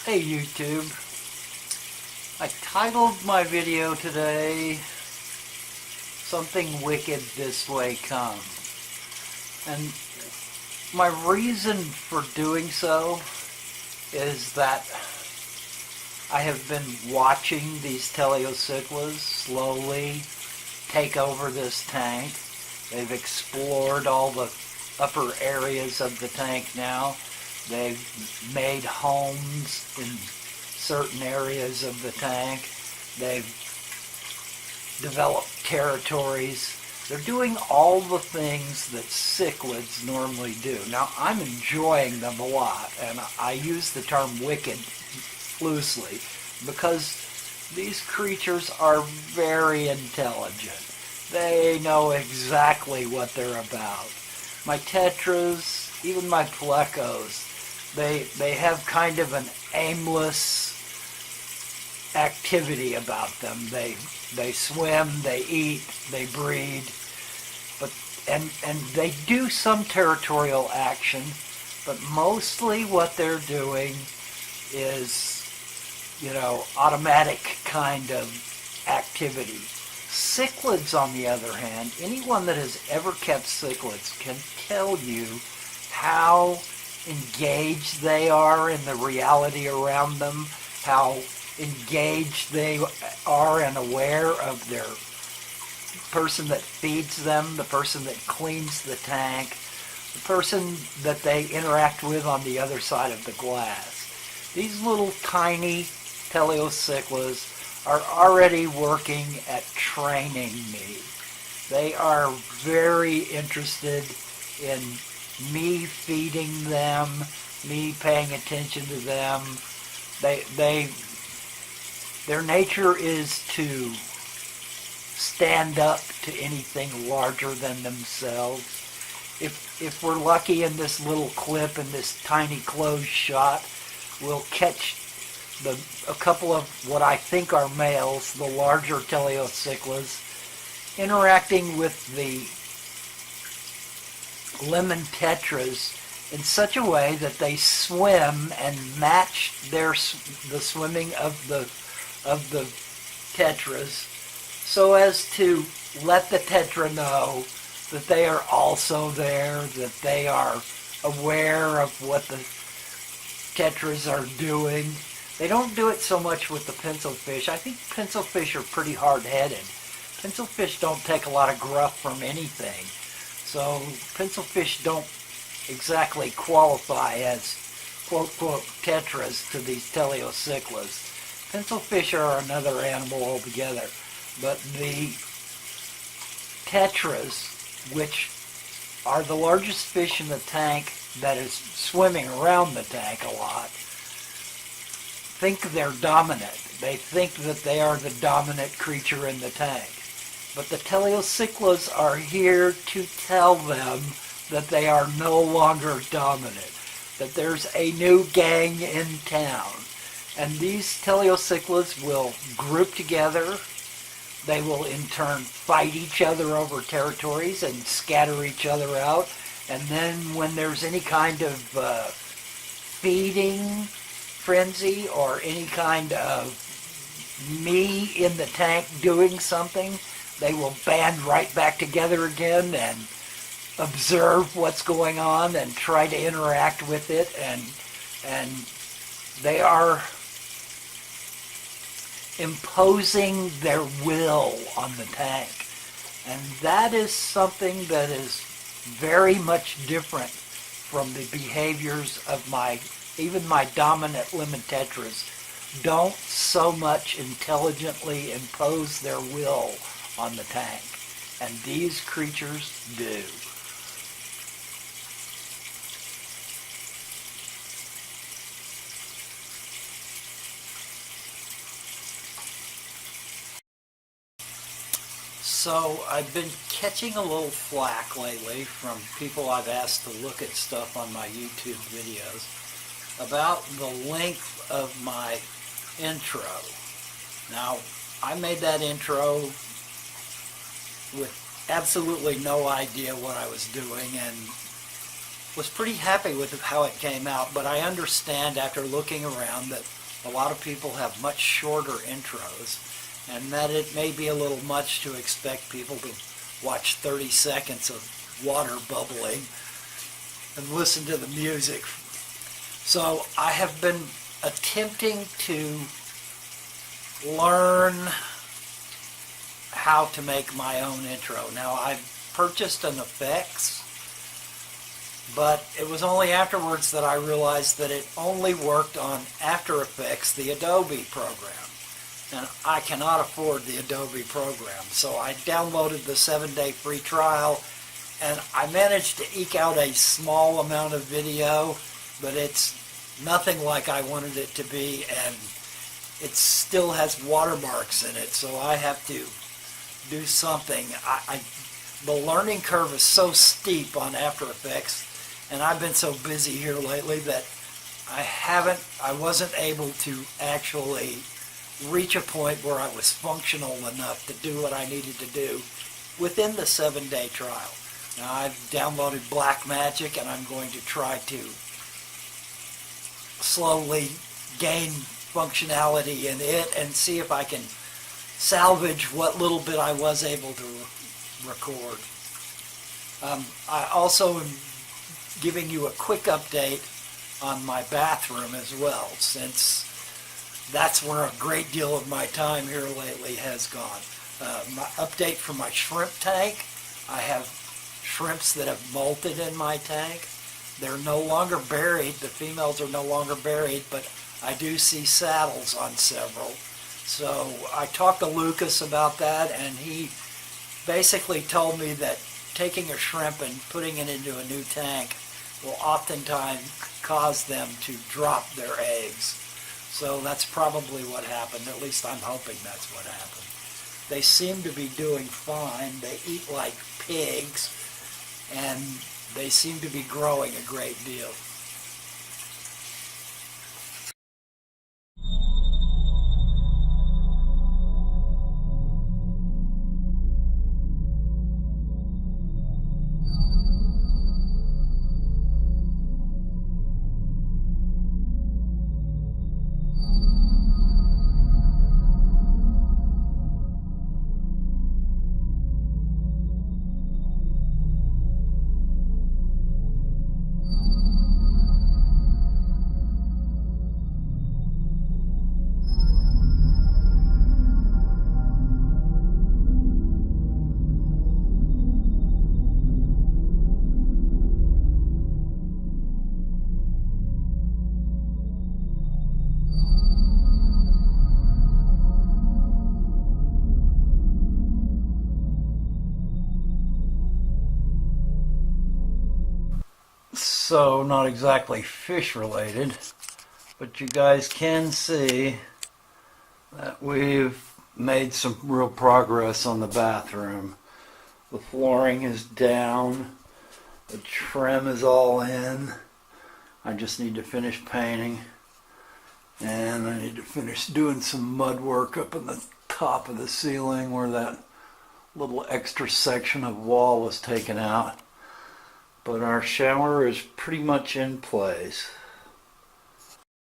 Hey YouTube, I titled my video today, Something Wicked This Way Come. And my reason for doing so is that I have been watching these teleocichlas slowly take over this tank. They've explored all the upper areas of the tank now. They've made homes in certain areas of the tank. They've developed territories. They're doing all the things that cichlids normally do. Now, I'm enjoying them a lot, and I use the term wicked loosely because these creatures are very intelligent. They know exactly what they're about. My tetras, even my plecos, they have kind of an aimless activity about them. They swim, they eat, they breed, and they do some territorial action, but mostly what they're doing is, automatic kind of activity. Cichlids, on the other hand, anyone that has ever kept cichlids can tell you how engaged they are in the reality around them, how engaged they are and aware of their person that feeds them, the person that cleans the tank, the person that they interact with on the other side of the glass. These little tiny teleocichlas are already working at training me. They are very interested in me feeding them, me paying attention to them. Their nature is to stand up to anything larger than themselves. If we're lucky in this little clip, in this tiny closed shot, we'll catch a couple of what I think are males, the larger teleocichlas, interacting with the lemon tetras in such a way that they swim and match the swimming of the tetras, so as to let the tetra know that they are also there, that they are aware of what the tetras are doing. They don't do it so much with the pencil fish. I think pencil fish are pretty hard-headed. Pencil fish don't take a lot of gruff from anything. So pencil fish don't exactly qualify as quote-quote tetras to these teleocichlas. Pencil fish are another animal altogether. But the tetras, which are the largest fish in the tank that is swimming around the tank a lot, think they're dominant. They think that they are the dominant creature in the tank. But the teleocichlas are here to tell them that they are no longer dominant, that there's a new gang in town. And these teleocichlas will group together. They will in turn fight each other over territories and scatter each other out. And then when there's any kind of feeding frenzy or any kind of me in the tank doing something, they will band right back together again and observe what's going on and try to interact with it, and they are imposing their will on the tank. And that is something that is very much different from the behaviors of even my dominant lemon tetras. Don't so much intelligently impose their will on the tank, and these creatures do. So I've been catching a little flack lately from people I've asked to look at stuff on my YouTube videos about the length of my intro. Now, I made that intro with absolutely no idea what I was doing, and was pretty happy with how it came out, but I understand after looking around that a lot of people have much shorter intros, and that it may be a little much to expect people to watch 30 seconds of water bubbling and listen to the music. So I have been attempting to learn how to make my own intro. Now, I purchased an effects, but it was only afterwards that I realized that it only worked on After Effects, the Adobe program. And I cannot afford the Adobe program. So I downloaded the 7-day free trial, and I managed to eke out a small amount of video, but it's nothing like I wanted it to be, and it still has watermarks in it, so I have to do something. The learning curve is so steep on After Effects, and I've been so busy here lately that I wasn't able to actually reach a point where I was functional enough to do what I needed to do within the 7-day trial. Now, I've downloaded Blackmagic, and I'm going to try to slowly gain functionality in it and see if I can salvage what little bit I was able to record. I also am giving you a quick update on my bathroom as well, since that's where a great deal of my time here lately has gone. My update for my shrimp tank: I have shrimps that have molted in my tank. They're no longer buried. The females are no longer buried, but I do see saddles on several. So I talked to Lucas about that, and he basically told me that taking a shrimp and putting it into a new tank will oftentimes cause them to drop their eggs. So that's probably what happened. At least I'm hoping that's what happened. They seem to be doing fine. They eat like pigs, and they seem to be growing a great deal. So, not exactly fish related, but you guys can see that we've made some real progress on the bathroom. The flooring is down, the trim is all in. I just need to finish painting, and I need to finish doing some mud work up in the top of the ceiling where that little extra section of wall was taken out. But our shower is pretty much in place.